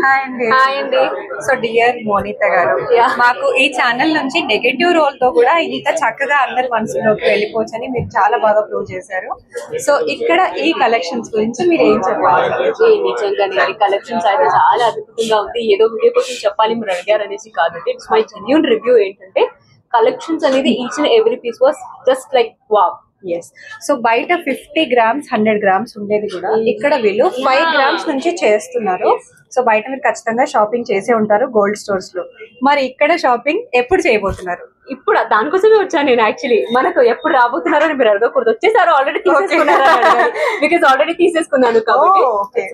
Hi అండి. Hi అండి. So dear Monitha గారు, మాకు ఈ ఛానల్ నుంచి నెగటివ్ రోల్ తో కూడా ఇంత చక్కగా అందరి మనసులోకి వెళ్ళిపోవచ్చని మీరు చాలా బాగా ప్రూవ్ చేశారు. సో ఇక్కడ ఈ కలెక్షన్స్ గురించి మీరు ఏం చెప్పాలి? నిజంగానే ఈ కలెక్షన్స్ అయితే చాలా అద్భుతంగా ఉంది. ఏదో వీడియో కోసం చెప్పాలి మీరు అడిగారు అనేసి కాదు. It's my genuine review. ఏంటంటే కలెక్షన్స్ అనేది each and every piece was just like wow. Yes. So బయట 50 grams 100 grams ఉండేది కూడా ఇక్కడ వీళ్ళు 5 grams నుంచి చేస్తున్నారు. సో బయట మీరు ఖచ్చితంగా షాపింగ్ చేసే ఉంటారు గోల్డ్ స్టోర్స్ లో. మరి ఇక్కడ షాపింగ్ ఎప్పుడు చేయబోతున్నారు? ఇప్పుడు దానికోసమే వచ్చాను నేను. యాక్చువల్లీ మనకు ఎప్పుడు రాబోతున్నారో అని మీరు అడగకూడదు. వచ్చేసారు ఆల్రెడీ తీసేసుకున్నారు బికాస్ ఆల్రెడీ తీసేసుకున్నాను కాబట్టి.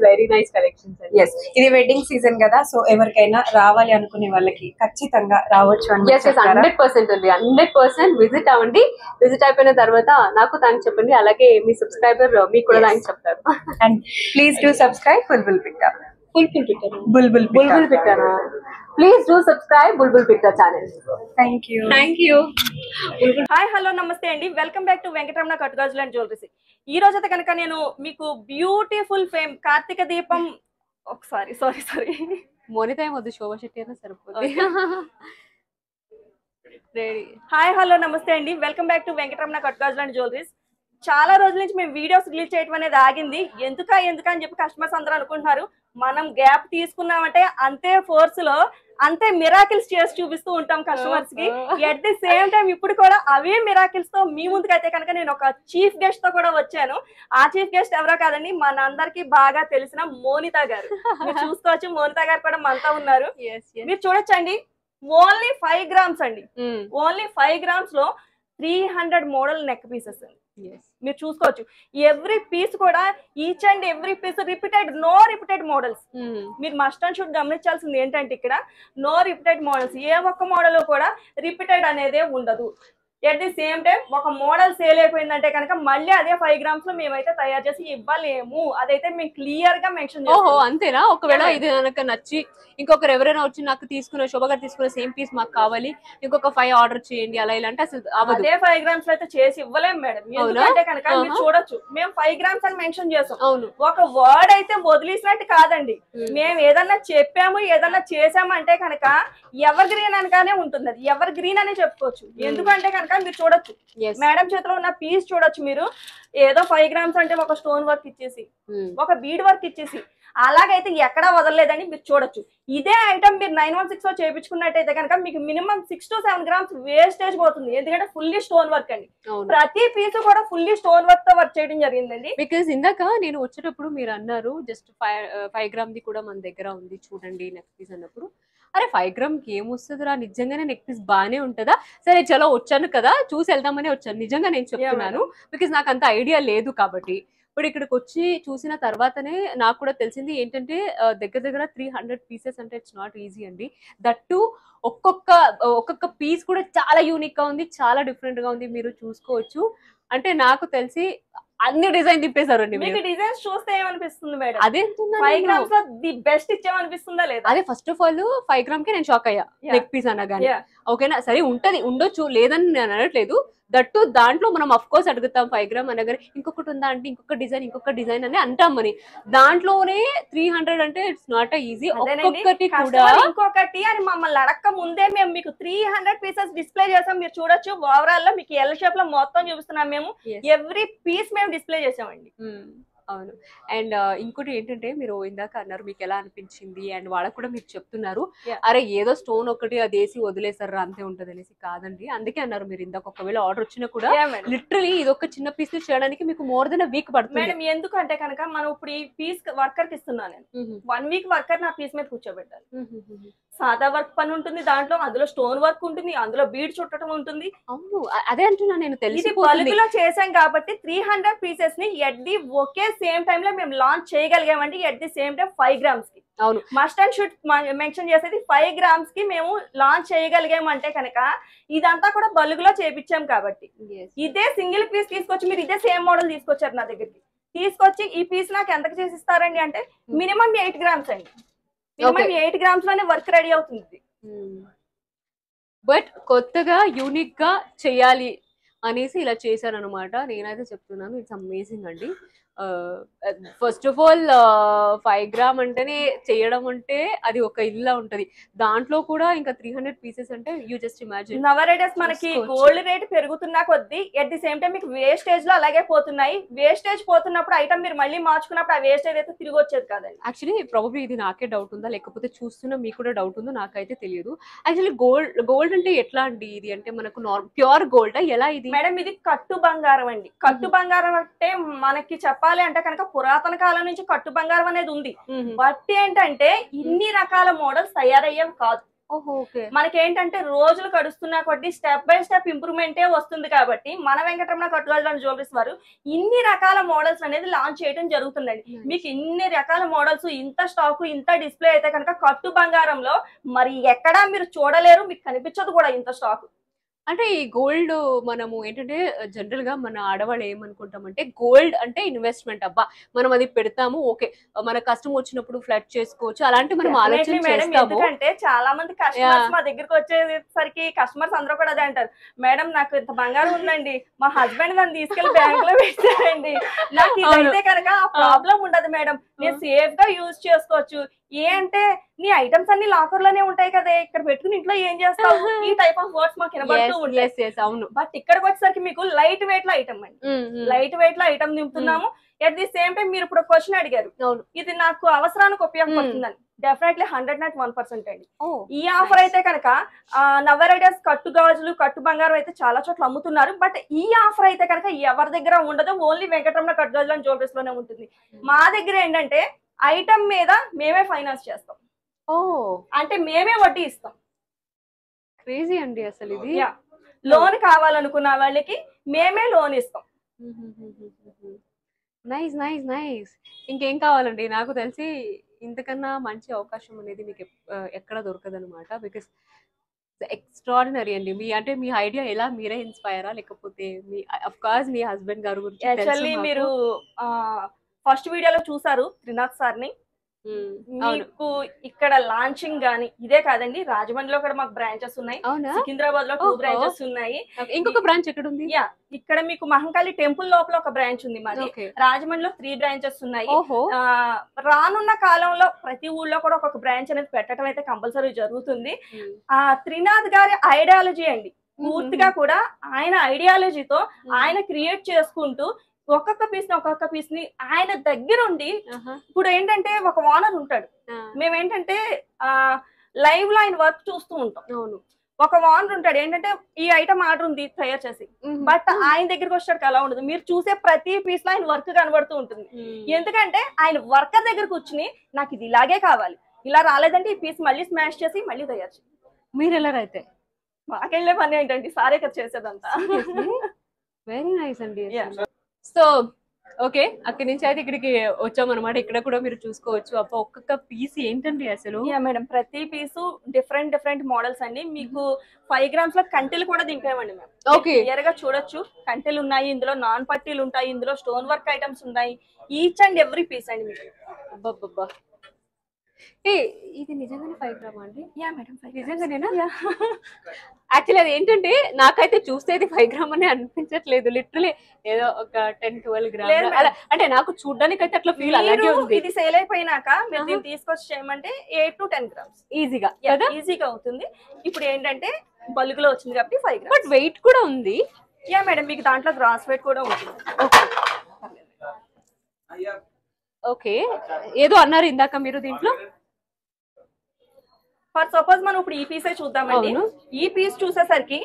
Very nice collections. ఎస్, ఇది వెడ్డింగ్ సీజన్ కదా, సో ఎవరికైనా రావాలి అనుకునే వాళ్ళకి ఖచ్చితంగా రావచ్చు అని 100% ఉంది. 100% విజిట్ అవ్వండి. విజిట్ అయిపోయిన తర్వాత నాకు థ్యాంక్స్ చెప్పండి. అలాగే మీ సబ్స్క్రైబర్ మీకు కూడా థ్యాంక్స్ చెప్తారు. And please do subscribe Bulbul పిట్ట. బుల్బుల్ పిట్టానా? Please do subscribe Bulbul Pitta channel. Thank you. Hi hello నమస్తే అండి. Welcome back to Venkataramana Kattugajulu and jewelleries. ఈ రోజు అయితే కనుక నేను మీకు బ్యూటిఫుల్ ఫేమ్ కార్తీక దీపం సారీ మోనిత ఏమొద్దు, శోభా శెట్టి అయినా సరిపోతుంది. రెడీ. హాయ్ హలో నమస్తే అండి. Welcome back to Venkataramana Kattugajulu and jewelleries. చాలా రోజుల నుంచి మేము వీడియోస్ రిలీజ్ చేయడం అనేది ఆగింది. ఎందుక అని చెప్పి కస్టమర్స్ అందరూ అనుకుంటున్నారు. మనం గ్యాప్ తీసుకున్నామంటే అంతే ఫోర్స్ లో అంతే మిరాకిల్స్ చేసి చూపిస్తూ ఉంటాం కస్టమర్స్ కి. ఎట్ ది సేమ్ టైం ఇప్పుడు కూడా అవే మిరాకిల్స్ తో మీ ముందుకు అయితే కనుక నేను ఒక చీఫ్ గెస్ట్ తో కూడా వచ్చాను. ఆ చీఫ్ గెస్ట్ ఎవరో కాదండి, మనందరికి బాగా తెలిసిన మోనిత గారు. మీరు చూసుకోవచ్చు, మోనిత గారు కూడా మనతో ఉన్నారు. మీరు చూడొచ్చండి, ఓన్లీ 5 grams అండి. ఓన్లీ 5 grams లో 300 మోడల్ నెక్ పీసెస్ అండి. మీరు చూసుకోవచ్చు. ఎవ్రీ పీస్ కూడా each and every piece repeated, no repeated models. మీరు మస్ట్ అండ్ షుడ్ గమనించాల్సింది ఏంటంటే ఇక్కడ నో రిపీటెడ్ మోడల్స్. ఏ ఒక్క మోడల్ కూడా రిపీటెడ్ అనేదే ఉండదు. ఎట్ ది సేమ్ టైం ఒక మోడల్ సేల్ అయిపోయిందంటే కనుక మళ్ళీ అదే 5 grams లో మేమైతే తయారు చేసి ఇవ్వలేము. అదైతే మేము క్లియర్ గా మెన్షన్ చేస్తాం. ఓహో అంతేనా? ఒకవేళ ఇది కనుక నచ్చి ఇంకొకరు ఎవరైనా వచ్చి నాకు తీసుకున్న శోభ గారు తీసుకున్న సేమ్ పీస్ మాకు కావాలి, ఇంకొక 5 ఆర్డర్ చేయండి అలా ఇలా అంటే అసలు అదే 5 grams లో అయితే చేసి ఇవ్వలేము మేడం. ఎందుకంటే కనుక మీరు చూడొచ్చు, మేము 5 grams అని మెన్షన్ చేస్తాం. ఒక వర్డ్ అయితే వదిలేసినట్టు కాదండి. మేము ఏదన్నా చెప్పాము, ఏదన్నా చేసాము అంటే కనుక ఎవర్ గ్రీన్ అనగానే ఉంటుంది. అది ఎవర్ గ్రీన్ అని చెప్పుకోవచ్చు. ఎందుకంటే కనుక మీరు చూడొచ్చు, మేడం చేతిలో ఉన్న పీస్ చూడొచ్చు మీరు. ఏదో 5 grams అంటే ఒక స్టోన్ వర్క్ ఇచ్చేసి, ఒక బీడ్ వర్క్ ఇచ్చేసి అలాగైతే ఎక్కడా వదలలేదని మీరు చూడొచ్చు. ఇదే ఐటమ్ మీరు 916 లో చేయించుకున్నట్టయితే కనుక మీకు మినిమం 6 to 7 grams వేస్టేజ్ పోతుంది. ఎందుకంటే ఫుల్లీ స్టోన్ వర్క్ అండి. ప్రతి పీస్ కూడా ఫుల్లీ స్టోన్ వర్క్ తో వర్క్ చేయడం జరిగిందండి. బికాస్ ఇందాక నేను వచ్చేటప్పుడు మీరు అన్నారు జస్ట్ 5 gram ది కూడా మన దగ్గర ఉంది చూడండి నెక్ పీస్ అన్నప్పుడు, అరే 5 gram కి ఏమొస్తుందిరా, నిజంగానే నెక్ పీస్ బాగానే ఉంటుందా? సరే చలో వచ్చాను కదా చూసి వెళ్దామని వచ్చాను. నిజంగా నేను చెప్తున్నాను, బికాస్ నాకు అంత ఐడియా లేదు కాబట్టి. ఇప్పుడు ఇక్కడికి వచ్చి చూసిన తర్వాతనే నాకు కూడా తెలిసింది ఏంటంటే దగ్గర 300 పీసెస్ అంటే ఇట్స్ నాట్ ఈజీ అండి. దట్టు ఒక్కొక్క పీస్ కూడా చాలా యూనిక్ గా ఉంది, చాలా డిఫరెంట్ గా ఉంది. మీరు చూసుకోవచ్చు. అంటే నాకు తెలిసి అన్ని డిజైన్ తిప్పేశారండి. మీకు డిజైన్స్ చూస్తే ఏమనిపిస్తుంది మేడం? అదే 5 grams లో ది బెస్ట్ ఇచ్చామనిపిస్తుందా లేదా? అదే ఫస్ట్ ఆఫ్ ఆల్ 5 gram కి నేను షాక్ అయ్యా నెక్ పీస్ అనగానే. ఓకేనా, సరే ఉంటది ఉండొచ్చు లేదని నేను అనట్లేదు. దట్టు దాంట్లో మనం అఫ్ కోర్స్ అడుగుతాం 5 gram అనగానే ఇంకొకటి ఉందా అంటే ఇంకొక డిజైన్ అని అంటాం. అని దాంట్లోనే 300 అంటే ఇట్స్ నాట్ ఈజీ. ఒక్కొక్కటి కూడా ఇంకొకటి అని మమ్మల్ని అడక్క ముందే మేము మీకు 300 పీసెస్ డిస్ప్లే చేసాం. మీరు చూడొచ్చు, ఓవరాల్ లో మీకు ఎల్ షేప్ లో మొత్తం చూపిస్తున్నాం. మేము ఎవ్రీ పీస్ మేము డిస్ప్లే చేసామండి. అవును. అండ్ ఇంకోటి ఏంటంటే మీరు ఇందాక అన్నారు మీకు ఎలా అనిపించింది అండ్ వాళ్ళకు కూడా మీరు చెప్తున్నారు అరే ఏదో స్టోన్ ఒకటి అది వేసి వదిలేసారా అంతే ఉంటది అనేసి. కాదండి, అందుకే అన్నారు మీరు ఇందాక ఒకవేళ ఆర్డర్ వచ్చినా కూడా లిటరలీ ఇది ఒక చిన్న పీస్ చేయడానికి మీకు మోర్ దెన్ వీక్ పడుతుంది మేడం. ఎందుకంటే కనుక మనం ఇప్పుడు ఈ పీస్ వర్కర్ కి ఇస్తున్నాను నేను. 1 week వర్కర్ నా పీస్ మీద కూర్చోబెట్టాలి. సాదా వర్క్ పని ఉంటుంది దాంట్లో, అందులో స్టోన్ వర్క్ ఉంటుంది, అందులో బీడ్ చుట్టడం ఉంటుంది. అవును అదే అంటున్నా నేను. తెలిసి బల్క్ లో చేసాం కాబట్టి 300 పీసెస్ ని ఎట్ ది ఒకే సేమ్ టైమ్ లో మేము లాంచ్ చేయగలిగామండి. At the same time 5 grams కి. అవును, మస్ట్ అండ్ షుడ్ మెన్షన్ చేసేది 5 grams కి మేము లాంచ్ చేయగలిగామంటే కనుక ఇదంతా కూడా బల్క్ లో చేపించాం కాబట్టి. ఇదే సింగిల్ పీస్ తీసుకొచ్చి మీరు ఇదే సేమ్ మోడల్ తీసుకొచ్చారు నా దగ్గరికి. తీసుకొచ్చి ఈ పీస్ నాకు ఎంతకు చేసిస్తారండి అంటే మినిమం 8 grams అండి. మినిమం 8 grams లోనే వర్క్ రెడీ అవుతుంది. బట్ కొత్తగా యూనిక్ గా చెయ్యాలి అనేసి ఇలా చేశారనమాట. నేనైతే చెప్తున్నాను ఇట్స్ అమేజింగ్ అండి. ఫస్ట్ ఆఫ్ ఆల్ 5 గ్రామ్ అంటేనే చేయడం అంటే అది ఒక ఇల్లా ఉంటది. దాంట్లో కూడా ఇంకా 300 పీసెస్ అంటే యూ జస్ట్ ఇమాజిన్. నవరేడస్ మనకి గోల్డ్ రేట్ పెరుగుతున్నా కొద్దీ ఎట్ ది సేమ్ టైం మీకు వేస్టేజ్ లో అలాగే పోతున్నాయి. వేస్టేజ్ పోతున్నప్పుడు ఐటమ్ మీరు మళ్ళీ మార్చుకున్నప్పుడు ఆ వేస్టేజ్ అయితే తిరిగి వచ్చేది కాదండి. యాక్చువల్లీ ప్రాబబ్లీ ఇది నాకే డౌట్ ఉందా లేకపోతే చూస్తున్నా మీకు కూడా డౌట్ ఉందో నాకైతే తెలియదు. యాక్చువల్లీ గోల్డ్ అంటే ఎట్లా అండి ఇది? అంటే మనకు ప్యూర్ గోల్డ్ ఎలా ఇది? మేడం ఇది కట్టు బంగారం అండి. కట్టు బంగారం అంటే మనకి చెప్పాలి అంటే కనుక పురాతన కాలం నుంచి కట్టు బంగారం అనేది ఉంది. బట్ ఏంటంటే ఇన్ని రకాల మోడల్స్ తయారయ్యేవి కాదు. మనకేంటంటే రోజులు గడుస్తున్నా కొద్దీ స్టెప్ బై స్టెప్ ఇంప్రూవ్మెంటే వస్తుంది. కాబట్టి మన వెంకటరమణ కట్టుగాజుల జ్యువెలరీస్ వారు ఇన్ని రకాల మోడల్స్ అనేది లాంచ్ చేయడం జరుగుతుందండి. మీకు ఇన్ని రకాల మోడల్స్, ఇంత స్టాక్, ఇంత డిస్ప్లే అయితే కనుక కట్టు బంగారంలో మరి ఎక్కడా మీరు చూడలేరు, మీకు కనిపించదు కూడా ఇంత స్టాక్. అంటే ఈ గోల్డ్ మనము ఏంటంటే జనరల్ గా మన ఆడవాళ్ళు ఏమనుకుంటామంటే గోల్డ్ అంటే ఇన్వెస్ట్మెంట్, అబ్బా మనం అది పెడతాము, ఓకే మన కష్టం వచ్చినప్పుడు ఫ్లడ్ చేసుకోవచ్చు, అలాంటి మనం ఆలోచన చేస్తాము. ఎందుకంటే చాలా మంది కస్టమర్స్ మా దగ్గరికి వచ్చేసరికి కస్టమర్స్ అందరూ కూడా అదే అంటారు, మేడం నాకు ఇంత బంగారం ఉందండి, మా హస్బెండ్ నన్ను తీసుకెళ్లి బ్యాంక్ లో పెట్టారండి, నాకు ఇదైతే కనుక ఆ ప్రాబ్లం ఉండదు మేడం, నేను సేఫ్ గా యూజ్ చేసుకోవచ్చు. ఏ అంటే నీ ఐటమ్స్ అన్ని లాకర్ లోనే ఉంటాయి కదా, ఇక్కడ పెట్టుకుని ఇంట్లో ఏం చేస్తావు, ఈ టైప్ ఆఫ్ వర్డ్స్ మాకు వినబడుతూ ఉంటాయి. అవును. బట్ ఇక్కడికి వచ్చేసరికి మీకు లైట్ వెయిట్ లో ఐటమ్ అండి, లైట్ వెయిట్ లో ఐటమ్ నింపుతున్నాము. ఎట్ ది సేమ్ టైం మీరు ఇప్పుడు క్వశ్చన్ అడిగారు, ఇది నాకు అవసరానికి ఉపయోగపడుతుందని. డెఫినెట్లీ 101% అండి. ఈ ఆఫర్ అయితే కనుక నవరేడస్ కట్టు గాజులు, కట్టు బంగారం అయితే చాలా చోట్ల అమ్ముతున్నారు. బట్ ఈ ఆఫర్ అయితే కనుక ఎవరి దగ్గర ఉండదు, ఓన్లీ వెంకటరమణ కట్టు గాజులు అండ్ జ్యువెలరీస్ లోనే ఉంటుంది. మా దగ్గర ఏంటంటే ఐటమ్ మీద మేమే ఫైనాన్స్ చేస్తాం, అంటే మేమే వడ్డీ ఇస్తాం. క్రేజీ అండి అసలు ఇది. లోన్ కావాలనుకున్న వాళ్ళకి మేమే లోన్ ఇస్తాం. Nice nice nice. ఇంకేం కావాలండి? నాకు తెలిసి ఇంతకన్నా మంచి అవకాశం అనేది మీకు ఎక్కడ దొరకదు అనమాట. బికాస్ ఎక్స్ట్రాడినరీ అండి. అంటే మీ ఐడియా ఎలా మీరే ఇన్స్పైరా లేకపోతే me of course me husband గారు గురించి? యాక్చువల్లీ మీరు ఫస్ట్ వీడియోలో చూసారు త్రినాథ్ సార్ని. మీకు ఇక్కడ లాంచింగ్ గానీ ఇదే కాదండి, రాజమండ్రిలో కూడా మాకు బ్రాంచెస్ ఉన్నాయి, సికింద్రాబాద్ లో 2 బ్రాంచెస్ ఉన్నాయి. ఇంకొక బ్రాంచ్ ఎక్కడ ఉంది? ఇక్కడ మీకు మహంకాళి టెంపుల్ లోపల ఒక బ్రాంచ్ ఉంది మాది. రాజమండ్రిలో 3 బ్రాంచెస్ ఉన్నాయి. రానున్న కాలంలో ప్రతి ఊళ్ళో కూడా ఒక్కొక్క బ్రాంచ్ అనేది పెట్టడం అయితే కంపల్సరీ జరుగుతుంది. త్రినాథ్ గారి ఐడియాలజీ అండి, పూర్తిగా కూడా ఆయన ఐడియాలజీతో ఆయన క్రియేట్ చేసుకుంటూ ఒక్కొక్క పీస్ ని ఆయన దగ్గరుండి, ఇప్పుడు ఏంటంటే ఒక ఓనర్ ఉంటాడు, మేమేంటంటే లైవ్ లో ఆయన వర్క్ చూస్తూ ఉంటాం. ఒక ఓనర్ ఉంటాడు ఏంటంటే ఈ ఐటమ్ ఆర్డర్ ఉంది తయారు చేసి, బట్ ఆయన దగ్గరికి వచ్చాడు అలా ఉండదు. మీరు చూసే ప్రతి పీస్ లో ఆయన వర్క్ కనబడుతూ ఉంటుంది. ఎందుకంటే ఆయన వర్కర్ దగ్గర కూర్చుని నాకు ఇది ఇలాగే కావాలి, ఇలా రాలేదంటే ఈ పీస్ మళ్ళీ స్మాష్ చేసి మళ్ళీ తయారు చేయి. మీరు ఎలా అయితే మాకెళ్ళే పని ఏంటంటే సారే కదా చేసేదంతా. వెరీ నైస్ అండి. సో ఓకే, అక్కడి నుంచి అయితే ఇక్కడికి వచ్చామన్నమాట. ఇక్కడ కూడా మీరు చూసుకోవచ్చు. అబ్బా ఒక్కొక్క పీస్ ఏంటండి అసలు. మేడం ప్రతి పీసు డిఫరెంట్ మోడల్స్ అండి. మీకు 5 గ్రామ్స్ లో కంటెలు కూడా దింపామండి మేము. క్లియర్ గా చూడొచ్చు, కంటెలు ఉన్నాయి, ఇందులో నాన్ పట్టీలు ఉంటాయి, ఇందులో స్టోన్ వర్క్ ఐటమ్స్ ఉన్నాయి. ఈచ్ అండ్ ఎవ్రీ పీస్ అండి మీకు. అబ్బబ్బబ్బా, ఇది నిజంగానే 5 గ్రామ్ అండి? మేడం నిజంగానేనా? యాక్చువల్లీ అది ఏంటంటే నాకైతే చూస్తే ఇది 5 గ్రామ్ అని అనిపించట్లేదు, లిటరలీ ఏదో ఒక 10-12 గ్రామ్ అంటే నాకు చూడడానికి అయితే అట్లా ఫీల్ అలాగే ఉంది. ఇది సేల్ అయిపోయినాక మీరు దీన్ని తీసుకొచ్చి చేయమంటే 8 to 10 గ్రామ్స్ ఈజీగా ఈజీగా అవుతుంది. ఇప్పుడు ఏంటంటే బల్క్ లో వచ్చింది కాబట్టి 5 గ్రామ్స్. బట్ వెయిట్ కూడా ఉంది. మేడం మీకు దాంట్లో గ్రాస్ వెయిట్ కూడా ఉంటుంది. ఓకే, ఏదో అన్నారు ఇందాక మీరు దీంట్లో. ఫర్ సపోజ్ మనం ఇప్పుడు ఈ పీసే చూద్దామండి. ఈ పీస్ చూసేసరికి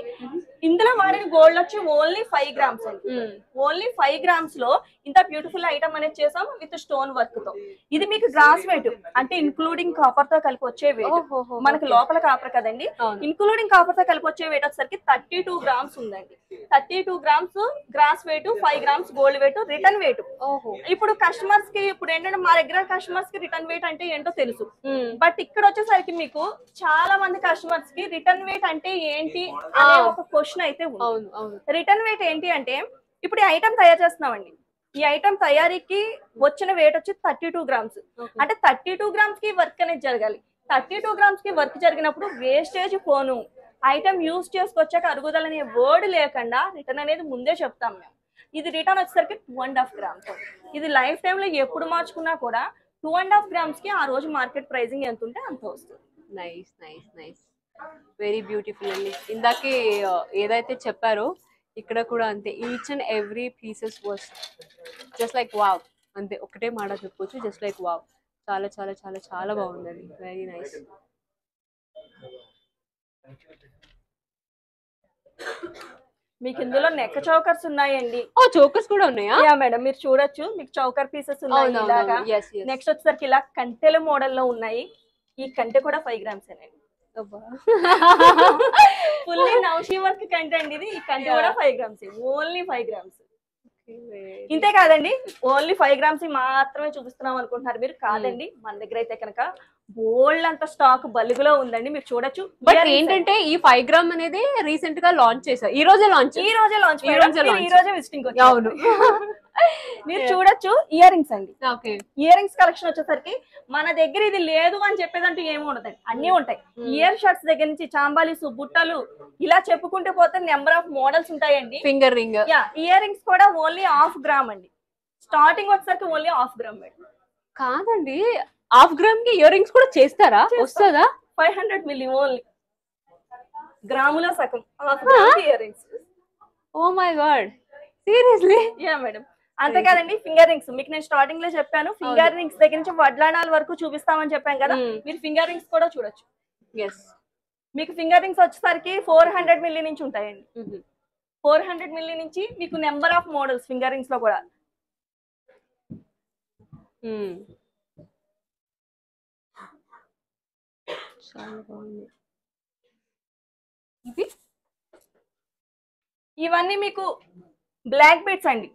ఇందులో వాడిన గోల్డ్ వచ్చి ఓన్లీ 5 గ్రామ్స్ అండి. ఓన్లీ 5 గ్రామ్స్ లో ఇంత బ్యూటిఫుల్ ఐటమ్ అనేది చేసాం విత్ స్టోన్ వర్క్ తో. ఇది మీకు గ్రాస్ వెయిట్ అంటే ఇన్క్లూడింగ్ కాపర్ తో కలిపి వచ్చే వెయిట్. మనకి లోపల కాపర్ కదండి, ఇన్క్లూడింగ్ కాపర్ తో కలిపి వచ్చే వెయిట్ వచ్చేసరికి 32 గ్రామ్స్ ఉందండి. 32 grams gross weight, 5 grams gold weight, return weight. ఇప్పుడు కస్టమర్స్ కి ఇప్పుడు ఏంటంటే మా దగ్గర కస్టమర్స్ కి రిటర్న్ వెయిట్ అంటే ఏంటో తెలుసు. బట్ ఇక్కడ వచ్చేసరికి మీకు చాలా మంది కస్టమర్స్ కి రిటర్న్ వెయిట్ అంటే ఏంటి అనే ఒక క్వశ్చన్ అయితే ఉంది. రిటర్న్ వెయిట్ ఏంటి అంటే ఇప్పుడు ఈ ఐటమ్ తయారు చేస్తున్నామండి, ఈ ఐటమ్ తయారీకి వచ్చిన వెయిట్ వచ్చి 32 గ్రామ్స్. అంటే 32 గ్రామ్స్ కి వర్క్ అనేది జరగాలి. 32 గ్రామ్స్ కి వర్క్ జరిగినప్పుడు వేస్టేజ్ పోను, ఐటమ్ యూజ్ చేసుకొచ్చాక అరుగుదల అనే వర్డ్ లేకుండా రిటర్న్ అనేది ముందే చెప్తాం మేము. ఇది రిటర్న్ వచ్చేసరికి 2.5 grams. ఇది లైఫ్ టైమ్ లో ఎప్పుడు మార్చుకున్నా కూడా 2.5 grams కి ఆ రోజు మార్కెట్ ప్రైసింగ్ ఎంత ఉంటే అంత వస్తుంది. Nice nice nice, very beautiful అండి. ఇందాకే ఏదైతే చెప్పారో ఇక్కడ కూడా అంతే, each and every pieces was just like wow అంతే, ఒకటే మాట చెప్పొచ్చు, జస్ట్ లైక్ వావ్. చాలా చాలా చాలా చాలా బాగుంది, వెరీ నైస్. మీకు ఇందులో నెక్ చౌకర్స్ ఉన్నాయండి. ఓ చోకర్స్ కూడా ఉన్నాయా? యా మేడం, మీరు చూడొచ్చు, మీకు చౌకర్ పీసెస్ ఉన్నాయి ఇలాగా. నెక్స్ట్ వచ్చేసరికి ఇలా కంటెల మోడల్ లో ఉన్నాయి. ఈ కంటె కూడా 5 grams అండి. ఫుల్లీ నౌషీ వర్క్ కంటె అండి ఇది. ఈ కంటె కూడా 5 grams, ఓన్లీ 5 grams. ఇంతే కాదండి, ఓన్లీ 5 grams మాత్రమే చూపిస్తున్నాం అనుకుంటున్నారు మీరు. కాదండి, మన దగ్గర అయితే కనుక బోల్డ్ అంత స్టాక్ బల్గులో ఉందండి, మీరు చూడొచ్చు. బట్ ఏంటంటే ఈ 5 gram అనేది రీసెంట్ గా లాంచ్ చేశారు, ఈ రోజే లాంచ్ విజిటింగ్. అవును, మీరు చూడొచ్చు. ఇయర్ రింగ్స్ అండి, ఓకే. ఇయర్ రింగ్స్ కలెక్షన్ వచ్చేసరికి మన దగ్గర ఇది లేదు అని చెప్పేదంటూ ఏమి ఉండదండి, అన్ని ఉంటాయి. ఇయర్ షర్ట్స్ దగ్గర నుంచి చాంబాలీసు, బుట్టలు, ఇలా చెప్పుకుంటూ పోతే నెంబర్ ఆఫ్ మోడల్స్ ఉంటాయండి. Finger ring, yeah, ear rings కూడా ఓన్లీ 1/2 gram అండి. స్టార్టింగ్ వచ్చేసరికి ఓన్లీ 1/2 gram మేడం. కాదండి, 1/2 gram కి ఇయర్ రింగ్స్ కూడా చేస్తారా? వస్తుందా? 500 milli ఓన్లీ, గ్రాములో సగం 1/2 gram earrings. Oh my god, seriously? Yeah madam. అంతేకాదండి, ఫింగర్ రింగ్స్ మీకు నేను స్టార్టింగ్ లో చెప్పాను, ఫింగర్ రింగ్స్ దగ్గర నుంచి వడ్లానాల వరకు చూపిస్తామని చెప్పాను కదా, మీరు ఫింగర్ రింగ్స్ కూడా చూడొచ్చు. మీకు ఫింగర్ రింగ్స్ వచ్చేసరికి 400 milli నుంచి ఉంటాయండి. 400 milli నుంచి మీకు number of models finger rings లో కూడా. ఇవన్నీ మీకు బ్లాక్ బీట్స్ అండి.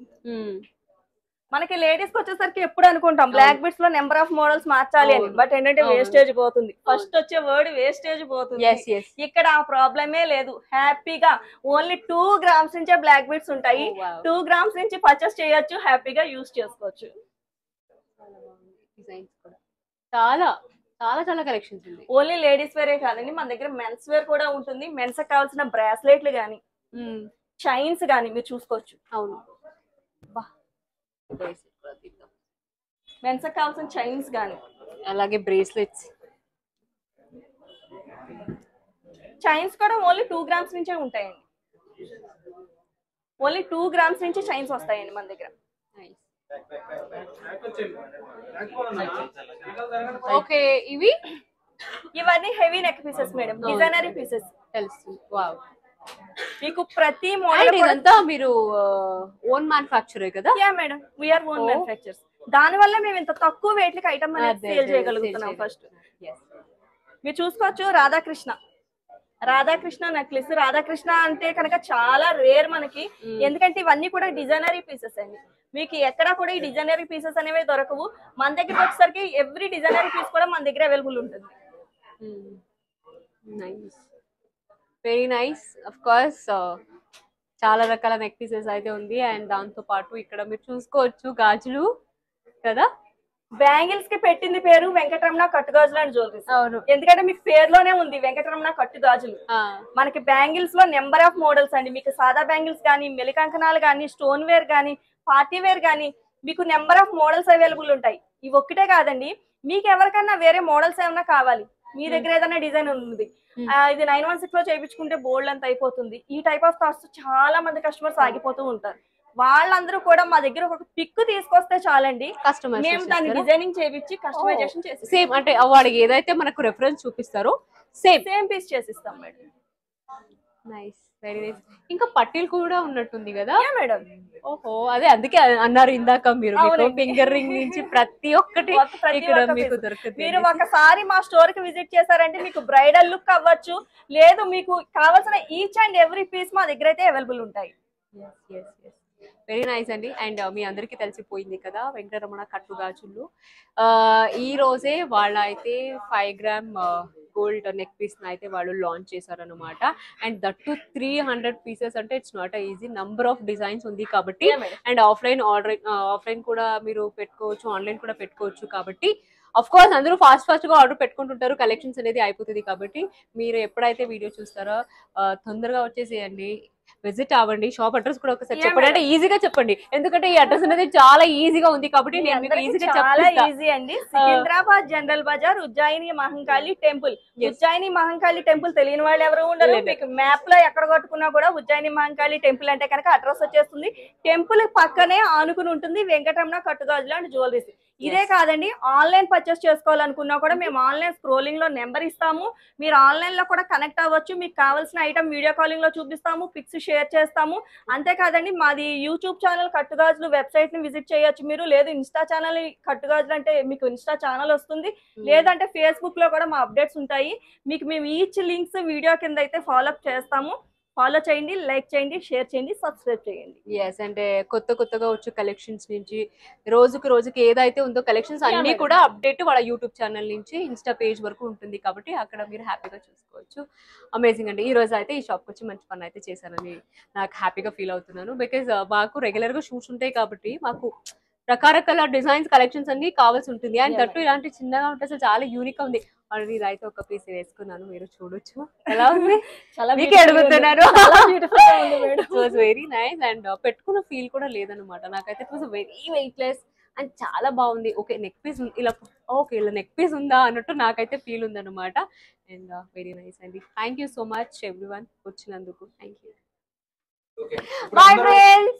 మనకి లేడీస్ కి వచ్చేసరికి ఎప్పుడు అనుకుంటాం బ్లాక్ బీట్స్ లో నెంబర్ ఆఫ్ మోడల్స్ మార్చాలి అని, బట్ ఏంటంటే వేస్టేజ్ పోతుంది. ఫస్ట్ వచ్చే వర్డ్ వేస్టేజ్ పోతుంది. ఇక్కడ ఆ ప్రాబ్లమే లేదు, హ్యాపీగా ఓన్లీ 2 grams నుంచే బ్లాక్ బీట్స్ ఉంటాయి. 2 grams నుంచి పర్చేస్ చేయొచ్చు, హ్యాపీగా యూజ్ చేసుకోవచ్చు. చాలా చాలా చాలా కలెక్షన్స్ ఉంది. ఓన్లీ లేడీస్ వేరే కాదండి, మన దగ్గర మెన్స్ వేర్ కూడా ఉంటుంది. మెన్స్ కావాల్సిన బ్రాస్లెట్లు గానీ, చైన్స్ గానీ మీరు చూసుకోవచ్చు. అవును, మెన్స్ కావాల్సిన చైన్స్ గానీ, అలాగే బ్రేస్లెట్స్. చైన్స్ కూడా ఓన్లీ 2 grams నుంచే ఉంటాయండి. ఓన్లీ 2 grams నుంచి చైన్స్ వస్తాయండి మన దగ్గర. ఓకే, ఇవన్నీ heavy neck pieces madam, designery pieces. తెలుసు, వావ్. మీకు ప్రతి మోడల్ ఇదంతా మీరు ఓన్ మ్యానుఫ్యాక్చరే కదా? Yeah madam, we are own manufacturers. దాని వల్ల మేము ఇంత తక్కువ వెయిట్ కి ఐటమ్ అనేది సేల్ చేయగలుగుతున్నాం. ఫస్ట్ మీరు చూసుకోవచ్చు, రాధాకృష్ణ నెక్లెస్. రాధాకృష్ణ అంటే కనుక చాలా రేర్ మనకి, ఎందుకంటే ఇవన్నీ కూడా డిజైనరీ పీసెస్ అండి. మీకు ఎక్కడా కూడా ఈ డిజైనరీ పీసెస్ అనేవి దొరకవు. మన దగ్గరికి వచ్చేసరికి ఎవ్రీ డిజైనరీ పీస్ కూడా మన దగ్గర అవైలబుల్ ఉంటుంది. Very nice. ఆఫ్ కోర్స్ చాలా రకాల నెక్ పీసెస్ అయితే ఉంది. అండ్ దాంతో పాటు ఇక్కడ మీరు చూసుకోవచ్చు గాజులు కదా. బ్యాంగిల్స్ కి పెట్టింది పేరు వెంకటరమణ కట్టు గాజులు అండ్ జ్యువెలరీస్. అవును, ఎందుకంటే మీకు పేరులోనే ఉంది వెంకటరమణ కట్టు గాజులు. మనకి బ్యాంగిల్స్ లో నెంబర్ ఆఫ్ మోడల్స్ అండి. మీకు సాదా బ్యాంగిల్స్ కానీ, మెలికంకణాలు కానీ, స్టోన్ వేర్ కానీ, పార్టీ వేర్ కానీ, మీకు నెంబర్ ఆఫ్ మోడల్స్ అవైలబుల్ ఉంటాయి. ఇవి ఒక్కటే కాదండి, మీకు ఎవరికన్నా వేరే మోడల్స్ ఏమైనా కావాలి, మీ దగ్గర ఏదైనా డిజైన్ ఉంది, ఇది 916 లో చేయించుకుంటే బోల్డ్ అంత అయిపోతుంది. ఈ టైప్ ఆఫ్ థాట్స్ చాలా మంది కస్టమర్స్ ఆగిపోతూ ఉంటారు. వాళ్ళందరూ కూడా మా దగ్గర ఒక పిక్ తీసుకొస్తే చాలండి, మేము దాన్ని డిజైనింగ్ చేయించి కస్టమైజేషన్ చేసి సేమ్ అంటే వాడికి ఏదైతే మనకు రెఫరెన్స్ చూపిస్తారో సేమ్ పీస్ చేసిస్తాం మేడం. Nice, very nice. ఇంకా పట్టీలు కూడా ఉన్నట్టుంది కదా మేడం? ఓహో, అదే అందుకే అన్నారు ఇందాక మీరు ఫింగర్ రింగ్ నుంచి ప్రతి ఒక్కటి ఇక్కడ మీకు దొరుకుతుంది. మీరు ఒకసారి మా స్టోర్ కి విజిట్ చేశారంటే మీకు బ్రైడల్ లుక్ అవ్వచ్చు, లేదు మీకు కావాల్సిన ఈచ్ అండ్ ఎవ్రీ పీస్ మా దగ్గర అయితే అవైలబుల్ ఉంటాయి. వెరీ నైస్ అండి. అండ్ మీ అందరికీ తెలిసిపోయింది కదా వెంకటరమణ కట్టు గాజులు. ఈ రోజే వాళ్ళ అయితే 5 gram గోల్డ్ నెక్ పీస్ అయితే వాళ్ళు లాంచ్ చేశారనమాట. అండ్ దట్ టు 300 pieces అంటే it's not easy, number of designs ఉంది కాబట్టి. అండ్ ఆఫ్లైన్ కూడా మీరు పెట్టుకోవచ్చు, ఆన్లైన్ కూడా పెట్టుకోవచ్చు కాబట్టి అఫ్ కోర్స్ అందరూ ఫాస్ట్ గా ఆర్డర్ పెట్టుకుంటుంటారు, కలెక్షన్స్ అనేది అయిపోతుంది. కాబట్టి మీరు ఎప్పుడైతే వీడియో చూస్తారో తొందరగా వచ్చేసేయండి, విజిట్ అవ్వండి. షాప్ అడ్రస్ కూడా ఒకసారి చెప్పండి, అంటే ఈజీగా చెప్పండి, ఎందుకంటే ఈ అడ్రస్ అనేది చాలా ఈజీగా ఉంది కాబట్టి నేను మీకు ఈజీగా చాలా చెప్తా. ఈజీ అండి. Secunderabad General Bazaar, Ujjaini Mahankali temple. Ujjaini Mahankali temple తెలియని వాళ్ళు ఎవరు ఉండరు. మీకు మ్యాప్ లో ఎక్కడ కొట్టుకున్నా కూడా ఉజ్జయిని మహంకాళి టెంపుల్ అంటే కనుక అడ్రస్ వచ్చేస్తుంది. టెంపుల్ పక్కనే ఆనుకుని ఉంటుంది వెంకటరమణ కట్టుగాజులు అండ్ జ్యువెలరీస్. ఇదే కాదండి, ఆన్లైన్ పర్చేస్ చేసుకోవాలనుకున్నా కూడా మేము ఆన్లైన్ స్క్రోలింగ్ లో నెంబర్ ఇస్తాము, మీరు ఆన్లైన్ లో కూడా కనెక్ట్ అవ్వచ్చు. మీకు కావాల్సిన ఐటమ్ వీడియో కాలింగ్ లో చూపిస్తాము, పిక్స్ షేర్ చేస్తాము. అంతేకాదండి, మాది యూట్యూబ్ ఛానల్ కట్టుగాజులు వెబ్సైట్ ని విజిట్ చేయొచ్చు మీరు, లేదు ఇన్స్టా ఛానల్ కట్టుగాజులు అంటే మీకు ఇన్స్టా ఛానల్ వస్తుంది, లేదంటే ఫేస్బుక్ లో కూడా మా అప్డేట్స్ ఉంటాయి. మీకు మేము ఈచ్ లింక్స్ వీడియో కింద అయితే ఫాలో అప్ చేస్తాము. ఫాలో చేయండి, లైక్ చేయండి, షేర్ చేయండి, సబ్స్క్రైబ్ చేయండి. ఎస్, అంటే కొత్తగా వచ్చే కలెక్షన్స్ నుంచి రోజుకి ఏదైతే ఉందో కలెక్షన్స్ అన్ని కూడా అప్డేట్ వాళ్ళ యూట్యూబ్ ఛానల్ నుంచి ఇన్స్టా పేజ్ వరకు ఉంటుంది కాబట్టి అక్కడ మీరు హ్యాపీగా చూసుకోవచ్చు. అమేజింగ్ అండి. ఈ రోజు అయితే ఈ షాప్కి వచ్చి మంచి పని అయితే చేశానని నాకు హ్యాపీగా ఫీల్ అవుతున్నాను. బికాజ్ మాకు రెగ్యులర్ గా షూట్స్ ఉంటాయి కాబట్టి మాకు రకరకాల డిజైన్స్ కలెక్షన్స్ అన్ని కావాల్సి ఉంటుంది. అండ్ దట్టు ఇలాంటి చిన్నగా ఉంటే అసలు చాలా యూనిక్ గా ఉంది. ఆల్రెడీ ఇదైతే ఒక పీస్ వేసుకున్నాను, మీరు చూడొచ్చు ఎలా ఉంది. చాలా మీకే అడుగుతున్నారు. It was very nice and పెట్టుకున్న ఫీల్ కూడా లేదనమాట. నాకైతే it was very weightless and చాలా బాగుంది. ఓకే నెక్ పీస్ ఇలా, ఓకే ఇలా నెక్ పీస్ ఉందా అన్నట్టు నాకైతే ఫీల్ ఉందన్నమాట. అండ్ వెరీ నైస్ అండి. Thank you so much everyone వచ్చినందుకు. Thank you. Bye friends.